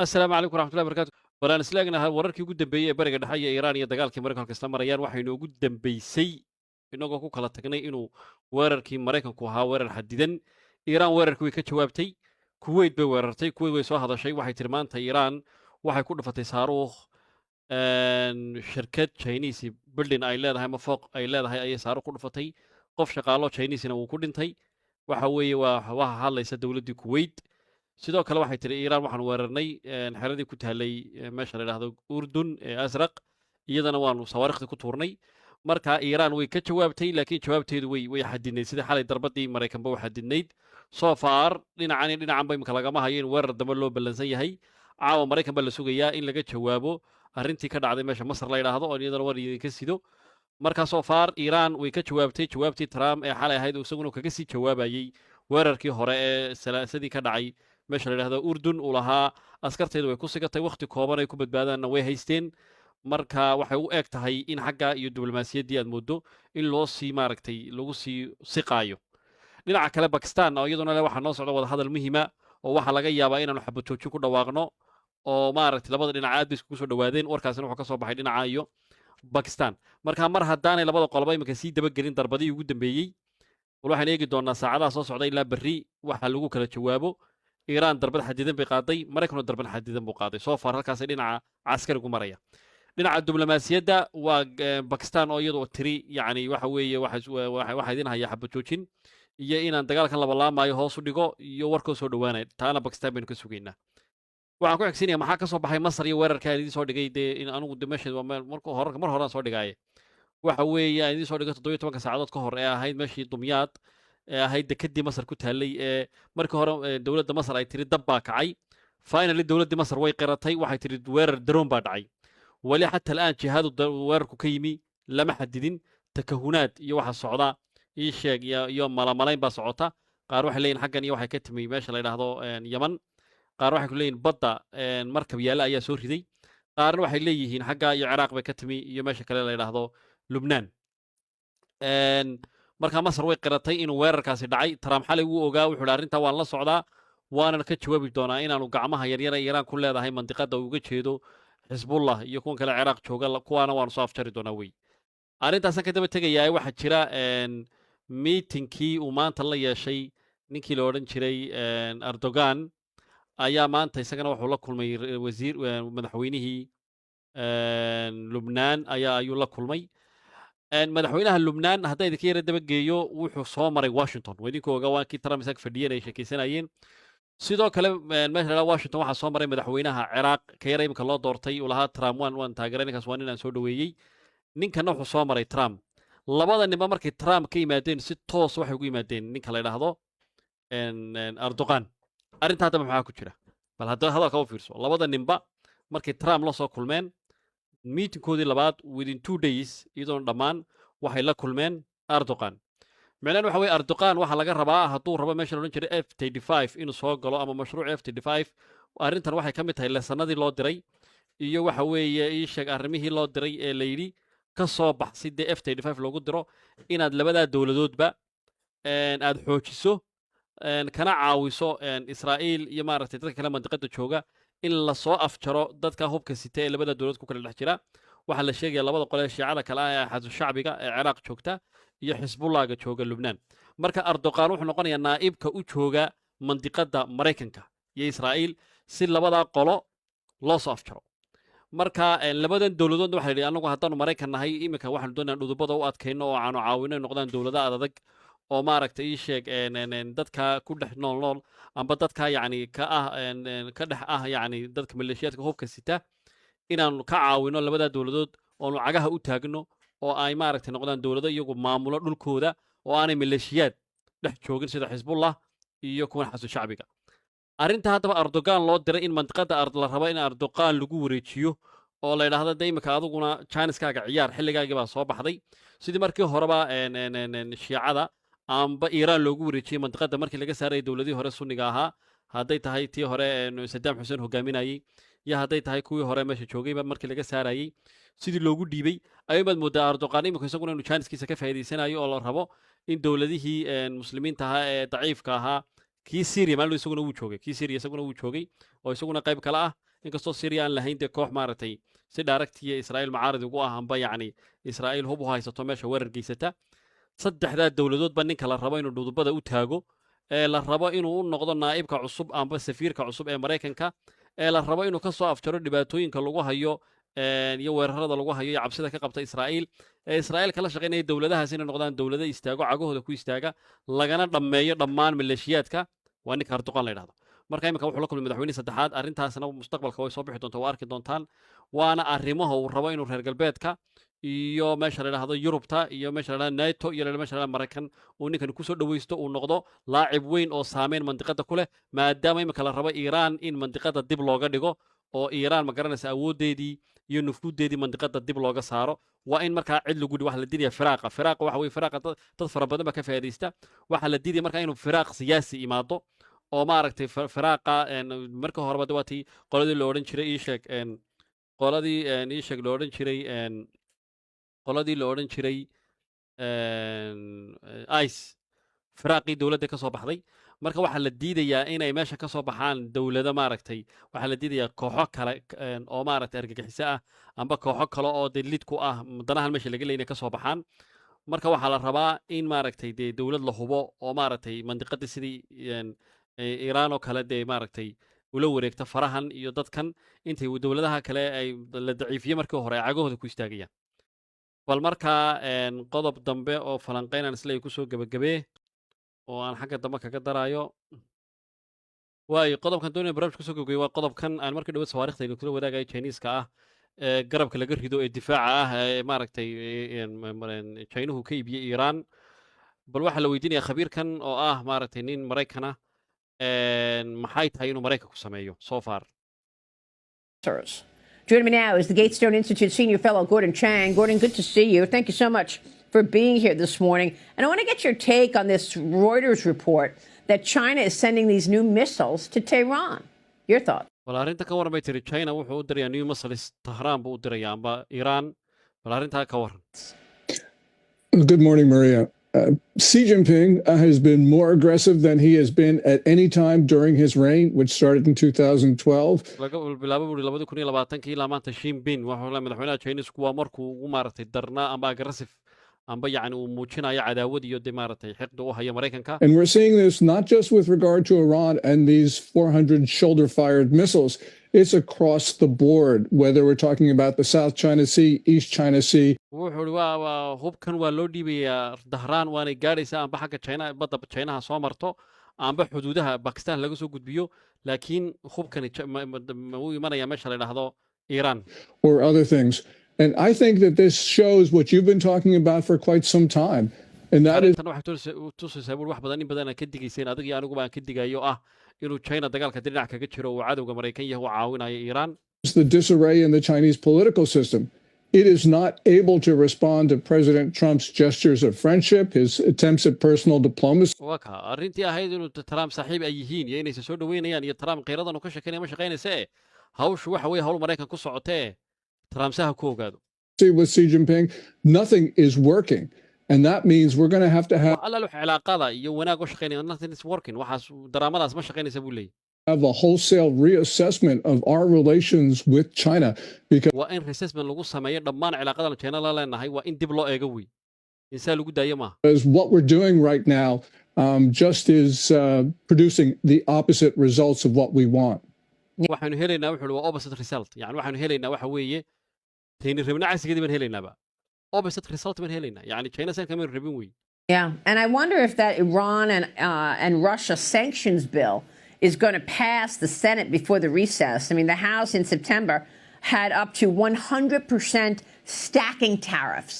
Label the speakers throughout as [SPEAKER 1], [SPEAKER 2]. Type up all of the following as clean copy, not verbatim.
[SPEAKER 1] السلام عليكم ورحمة الله وبركاته. Walaan isla egnahay wararkii ugu dambeeyay ee bariga dhexe iyo Iiraan iyo dagaalkii Mareykanka isla marayaan waxaynu ugu dambeysay inagoo ku kala tagnay inuu weerarkii Mareykanku ahaa weerar xadidan. Iiraan weerarkii way ka jawaabtay. Kuwait bay weerartay. Kuwait way soo hadashay. Waxay tiri maanta Iiraan waxay ku dhufatay saaruukh shirkad Chinese building ay leedahay ama fooq ay leedahay ayay saaruukh ku dhufatay. Qof shaqaalo Chinese-na wuu ku dhintay. Waxa weeye waa hadlaysa dowladdii Kuwait. sidoo kale waxay tiri Iiraan waxaan weerarnay xeradii ku taallay meesha la yidhaahdo Urdun ee Asraq iyadana waanu sawaariikhda ku tuurnay marka Iiraan way ka jawaabtay laakiin jawaabteedu way xadidnayd sida xalay darbadii Mareykanba way xadidnayd so far dhinacanba imika lagama hayo in weerar dambe loo ballansan yahay caawa Mareykan baa la sugayaa in laga jawaabo arrintii ka dhacday meesha Masar la yidhaahdo oo iyadana war idinka sido marka so far Iiraan way ka jawaabtay jawaabtii Trump ee xalay ahayd isaguna kaga sii jawaabayay weerarkii hore ee salaasadii ka dhacay meesha la yidhaahdo Urdun uu lahaa askarteedu way ku sigatay waqti kooban ay ku badbaadaanna way haysteen marka waxay u eg tahay in xagga iyo diblomaasiyaddii aad moodo in loo sii maaragtay lagu sii siqaayo dhinaca kale Pakistan oo iyaduna leh waxaa noo socda wada hadal muhiima oo waxaa laga yaabaa inaanu xabad joojin ku dhawaaqno oo maaragtay labada dhinac aad bay iskugu soo dhawaadeen warkaasina wuxuu ka soo baxay dhinaca iyo Pakistan marka mar haddaanay labada qoloba iminka sii dabagelin darbadii ugu dambeeyey waxaan eegi doonaa saacadaha soo socda ilaa berri waxa lagu kala jawaabo Iiraan darbad xadidan bay qaaday Mareykanna darbad xadidan buu qaaday soo far halkaas dhinaca askarigu maraya dhinaca diblomaasiyadda waa Pakistan oo iyadu tiri yani waxa weeye waxa idin haya xabad joojin iyo inaan dagaalkan laba laamayo hoos u dhigo iyo warkoo soo dhawaanay taana Pakistan baynu ka sugaynaa waxaan ku xigsiinaya maxaa ka soo baxay Masar iyo weerarka idin soo dhigay in anigu meesha mar horaan soo dhigaaye waxa weeye idin soo dhigay 17 saacadood ka hor ee ahayd meeshii Dumyaad ahayd dekedii Masar ku taallay ee markii hore dawladda Masar ay tiri dab baa kacay finally dawladda Masar way qiratay waxay tiri weerar drone baa dhacay wali hatta الآن jihaadu weerarku ka yimi lama xadidin takahunaad iyo waxa socda ii sheeg iyo malamalayn baa socota qaar waxay leeyihiin xaggan iyo waxay ka timi meesha la yidhaahdo Yaman qaar waxay ku leeyihiin badda markab yaala ayaa soo riday qaarna waxay leeyihiin xagga iyo Ciraaq bay ka timi iyo meesha kale la yidhaahdo Lubnaan marka Masar way qiratay inuu weerarkaasi dhacay Trump xalay uu ogaa wuxuu arrinta waan la socdaa waana ka jawaabi doonaa inaanu gacmaha yaryar ee Iiraan ku leedahay mantiqada uga jeedo Hezbollah iyo kuwan kale Ciraaq jooga kuwaana waan soo afjari doonaa way arrintaas ka daba tagayaa waxa jira meetingkii uu maanta la yeeshay ninkii la oran jiray Erdogan ayaa maanta isagana wuxuu la kulmay wasiir madaxweynihii Lubnaan ayuu la kulmay madaxweynaha Lubnaan hadda idinka yara daba geeyo wuxuu soo maray Washington wadinka ogaa waa kii Trump isaga fadhiyeen ay sheekaysanayeen sidoo kale meesha Washington waxa soo maray madaxweynaha Ciraaq ka yara imka loo doortay uu lahaa Trump waan taageeray ninkaas waa inaan soo dhaweeyay ninkana wuxuu soo maray Trump labada ninba markay Trump ka yimaadeen si toos waxay ugu yimaadeen ninka la yiraahdo Erdogan arrinta hadda maxaa ku jira bal hadda hadalka u fiirso labada ninba markay Trump la soo kulmeen meetingkoodii labaad within 2 days iyadoon dhammaan waxay la kulmeen Erdogan macnaheedu waxa weeye Erdogan waxa laga rabaa hadduu rabo meesha la oran jiray F-35 inuu soo galo ama mashruuc F-35 arrintan waxay ka mid tahay lesanadii loo diray iyo waxa weeye ii sheeg arrimihii loo diray ee la yidhi ka soo bax si dee F-35 loogu diro inaad labadaa dowladoodba aad xoojiso kana caawiso Israa'iil iyo maaragtay dadka kale mantiqada jooga in la soo afjaro dadka hubka sita ee labada dowlad ku kala dhex jira waxa la sheegaya labada qole ee shiicada kale ah ee xasu shacbiga ee Ciraaq joogta iyo Hezbollah-ga jooga Lubnaan marka Erdogan wuxuu noqonayaa naa'ibka u jooga mantiqada Mareykanka iyo Israa'iil si labada qolo loo soo afjaro marka labadan dowladood waxa yidhi anagu haddaanu Mareykan nahay imika waxaan doonaynaa dhudubada u adkayno oo aanu caawino noqdaan dowladaha adag oo maaragtay ii sheeg dadka ku dhex nool amba dadka yacni ka dhex ah yacni dadka maleeshiyaadka hubka sita inaanu ka caawino labada dowladood oonu cagaha u taagno oo ay maaragtay noqdaan dowlado iyagu maamulo dhulkooda oo aanay maleeshiyaad dhex joogin sida Hezbollah iyo kuwan xasu shacbiga arrinta haddaba Erdogan loo diray in mantiqada la rabo in Erdogan lagu wareejiyo oo la yiraahdo deymaka aduguna Chinese-kaaga ciyaar xilligaagii baa soo baxday sidii markii horeba shiicada amba Iiraan loogu wareejiyay mantiqada markii laga saaray dowladii hore sunniga ahaa hadday tahay tii hore Saddam Hussein hogaaminayay iyo hadday tahay kuwii hore meesha joogayba markii laga saarayay sidii loogu dhiibay ayuunbaad moodaa Erdogan imika isaguna inuu Chinese-kiisa ka faa'iidaysanayo oo la rabo in dowladihii muslimiinta ahaa ee daciifka ahaa kii Syria maalin isaguna uu joogay kii Syria isaguna uu joogay oo isaguna qayb kale ah inkastoo Syria aan lahayn dee koox maaragtay si dhaaragtiya Israa'iil macaarid ugu ah amba yacni Israa'iil hub u haysato meesha weerar geysata saddexdaa dowladoodba ninka la rabo inuu dhudubada u taago ee la rabo inuu u noqdo naa'ibka cusub amba safiirka cusub ee Maraykanka ee la rabo inuu ka soo afjaro dhibaatooyinka lagu hayo iyo weerarada lagu hayo iyo cabsida ka qabta Israa'iil ee Israa'iil kala shaqeynaya dowladahaas inay noqdaan dowlado istaago cagahooda ku istaaga lagana dhammeeyo dhammaan maleeshiyaadka waa ninka Erdogan la yidhaahdo marka imika wuxuu la kulmay madaxweyne saddexaad arrintaasna mustaqbalka way soo bixi doontaa waa arki doontaan waana arrimaha uu rabo inuu reer galbeedka iyo meesha la yidhaahdo Yurubta iyo meesha la yidhaahdo NATO iyo meesha la yidhaahdo Maraykan uu ninkan ku soo dhawaysto uu noqdo laacib weyn oo saameyn mandiqada ku leh maadaama imika la rabo Iiraan in mandiqada dib looga dhigo oo Iiraan ma garanaysa awoodeedii iyo nufuudeedii mandiqada dib looga saaro waa in markaa cid lagu wax la diiday firaaqa waxa weeye firaaqa dad fara badan ba ka faa'iideysta waxa la diiday markaa inuu firaaq siyaasi imaado oo maaragtay firaaqa marka horeba dawaatii qoladii la oran jiray ii sheeg qoladii ii sheeg la oran jiray qoladii la oran jiray ice firaaqii dowladda ka soo baxday marka waxaa la diidayaa inay meesha ka soo baxaan dowlado maaragtay waxaa la diidayaa kooxo kale oo maaragtay argagixiso ah amba kooxo kale oo dee lid ku ah danahan meesha laga leeyahay ka soo baxaan marka waxaa la rabaa in maaragtay dee dowlad la hubo oo maaragtay mandiqadii sidii Iiraan oo kale dee maaragtay ula wareegta farahan iyo dadkan intay dowladaha kale ay la daciifiyay markii hore ay cagahooda ku istaagayaan bal markaa qodob dambe oo falanqeynaan isla ay ku soo gabagabee oo aan xagga dambe kaga daraayo waayo qodobkan doonaya barnaamijka kusoo gabagabay waa qodobkan aan markii dhawaad sawaariikhdaynu kula wadaagayo Chinese-ka ah ee garabka laga rido ee difaaca ah ee maaragtay China-hu ka iibiyey Iiraan bal waxaa la weydiinayaa khabiirkan oo ah maaragtay nin Maraykan ah maxay tahay inuu Maraykanku sameeyo so far
[SPEAKER 2] Joining me now is the Gatestone Institute senior fellow Gordon Chang. Gordon, good to see you. Thank you so much for being here this morning. And I want to get your take on this Reuters report that China is sending these new missiles to Tehran. Your thoughts?
[SPEAKER 1] Well, arrinta ka waran bay tiri China wuxuu u dirayaa new missiles Tehran buu u dirayaa amba Iran. Well, arrinta ka waran.
[SPEAKER 3] Good morning, Maria. Xi Jinping has been more aggressive than he has been at any time during his reign, which started in 2012.
[SPEAKER 1] bilaabo buu 2020 ilaa maanta Xi Jinping wuxuu la madaxweynaha Chinese kuwa markuu ugu maaragtay darnaa amba aggressive amba yacni uu muujinayo cadaawad iyo dee maaragtay xiqda u haya Maraykanka.
[SPEAKER 3] And we're seeing this not just with regard to Iran and these 400 shoulder-fired missiles. It's across the board, whether we're talking about the South China Sea, East China Sea.
[SPEAKER 1] wuxuu waa hubkan waa loo dhiibayaa Dahraan waana gaadhaysaa amba xagga China badda Chinaha soo marto amba xuduudaha Pakistan laga soo gudbiyo laakiin hubkani uu imanaya meesha la yiraahdo Iran
[SPEAKER 3] or other things. And I think that this shows what you've been talking about for quite some time. And that is
[SPEAKER 1] tusaysaa wax badan in badan ka digayseen adiga iyo anigu baan ka digayo ah inuu China dagaalka dhinac kaga jiro uu cadawga Maraykan yahay uu caawinayo Iran.
[SPEAKER 3] The disarray in the Chinese political system. It is not able to respond to President Trump's gestures of friendship, his attempts at personal diplomacy.
[SPEAKER 1] waka arrintii ahayd inuu Trump saaxiib ay yihiin iyo inay soo dhaweynayaan iyo Trump qeyrada uu ka shaqeynaya ma shaqeynaysa hawshu waxa weeye hawl Maraykan ku socotee Trump saha ku ogaado.
[SPEAKER 3] With Xi Jinping, nothing is working. And that means we're going to have
[SPEAKER 1] alla wax cilaaqada iyo wanaag u shaqeynaya nothing is working waxaas daraamadaas ma shaqeynaysa buu leeyahay.
[SPEAKER 3] Have a wholesale reassessment of our relations with China because
[SPEAKER 1] waa in reassessment lagu sameeyo dhammaan cilaaqada China la leenahay waa in dib loo eego wey insa lagu daayo ma
[SPEAKER 3] what we're doing right now just is producing the opposite results of what we want.
[SPEAKER 1] waxaanu helaynaa wuxuu waa opposite result yani waxaanu helaynaa waxa weeye tayni rabna casigeedii baan helaynaba opposite result baan helaynaa yani China san kama rabin wey.
[SPEAKER 2] Yeah, and I wonder if that Iran and Russia sanctions bill is going to pass the Senate before the recess. I mean, the House in September had up to 100% stacking tariffs.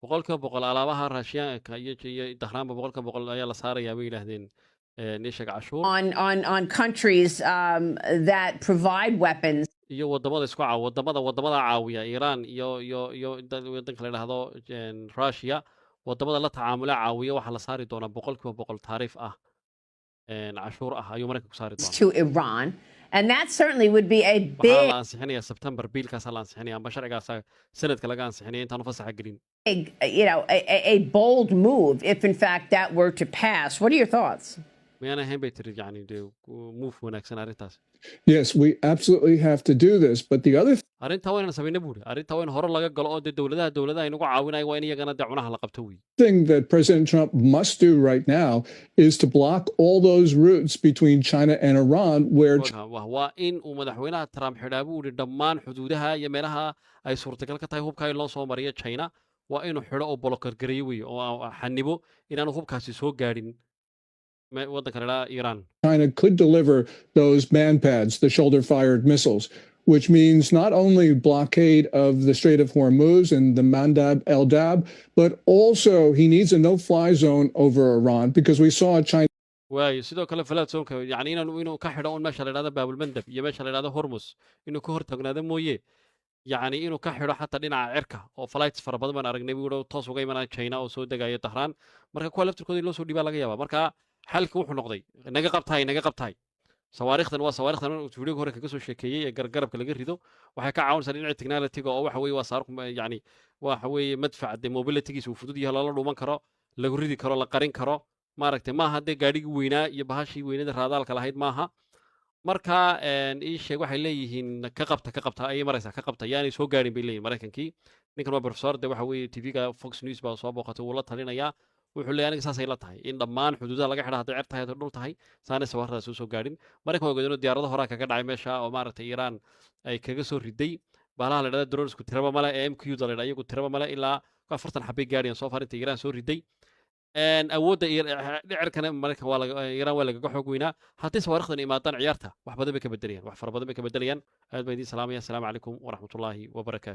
[SPEAKER 1] boqolkiiba boqol alaabaha Russian-ka iyo Tehran boqolkiiba boqol ayaa la saarayaa bay yiraahdeen neeshaga cashuur
[SPEAKER 2] on countries that provide weapons.
[SPEAKER 1] iyo wadamada isku wadamada caawiya Iran iyo wadanka la yiraahdo Russia wadamada la tacaamula caawiya waxa la saari doonaa boqolkiiba boqol taariif ah cashuur ah ayuu Maraykanku ku saari doonaa
[SPEAKER 2] to Iran. And that certainly would be a big,
[SPEAKER 1] September biilkaas la ansixinaya amba sharcigaas sanadka laga ansixinaya intaan fasaxa gelin.
[SPEAKER 2] A bold move if in fact that were to pass. What are your thoughts?
[SPEAKER 1] Mayana ahayn bay tiri yani move wanaagsan arrintaas.
[SPEAKER 3] Yes, we absolutely have to do this. But the other
[SPEAKER 1] arrintaa waa inaan samayna buuri arrintaa waa in hore laga galo oo dee dowladaha inagu caawinaya waa in iyagana dee cunaha la qabto wey
[SPEAKER 3] thing that President Trump must do right now is to block all those routes between China and Iran where
[SPEAKER 1] waa in uu madaxweynaha Trump xidhaa buu yidhi dhammaan xuduudaha iyo meelaha ay suurtagal ka tahay hubka in loo soo mariyo China waa inuu xidho oo bolokargareeyo wey oo xanibo inaanu hubkaasi soo gaadhin waddanka la yidhaha Iran.
[SPEAKER 3] China could deliver those man-pads, the shoulder-fired missiles, which means not only blockade of the Strait of Hormuz and the Mandab El Dab, but also he needs a no-fly zone over Iran because we saw China.
[SPEAKER 1] waayo sidoo kale falaad soonka yani inuu ka xidho un meesha la yidhahdo baabulmandab iyo meesha la yidhahdo hormus inuu ka hortagnaado mooye يعني inuu ka xidho xataa dhinaca cirka oo flights fara badan baan aragnay buu toos uga imanaya China oo soo degaya Tehran marka kuwa laftirkooda loo soo dhibaa laga yaabaa marka xalku wuxuu noqday naga qabtay sawaarikhdan waa sawaarikhdan uu video hore kaga soo sheekeeyay ee gargarabka laga rido waxay ka caawinaysaa dhinaca technology-ga oo waxa weeye waa saarku yani waxa weeye madfac de mobility-giisa uu fudud yahay lala dhuuman karo lagu ridi karo la qarin karo maaragtay maaha dee gaadhigii weynaa iyo bahashii weynada raadaalka lahayd maaha marka ii sheeg waxay leeyihiin ka qabta ayay maraysaa ka qabta yaanay soo gaadhin bay leeyihin maraykankii ninkan waa professor de waxa weeye tv-ga fox news baa soo booqatay wuu la talinayaa wuxuu leeyahay aniga saasay la tahay in dhammaan xuduudaha laga xidha hadday cer tahay hadday dhul tahay saanay sawaradaas soo gaadhin maraykan waa ogaadeen diyaarado horaa kaga dhacay meesha oo maaragtay iiraan ay kaga soo riday baalaha la dhahda dronesku tiraba male ee mq da la dhahda iyagu tiraba male ilaa 40 xabay gaadhayaan soo farinta iiraan soo riday awoodda dhicirkana maraykan waa iiraan waa lagaga xoog weynaa haddii sawaarikhdan imaadaan ciyaarta wax badan bay ka bedelayaan wax fara badan bay ka bedelayaan aad baan idiin salaamaya asalaamu calaykum waraxmatullaahi wabarakaatu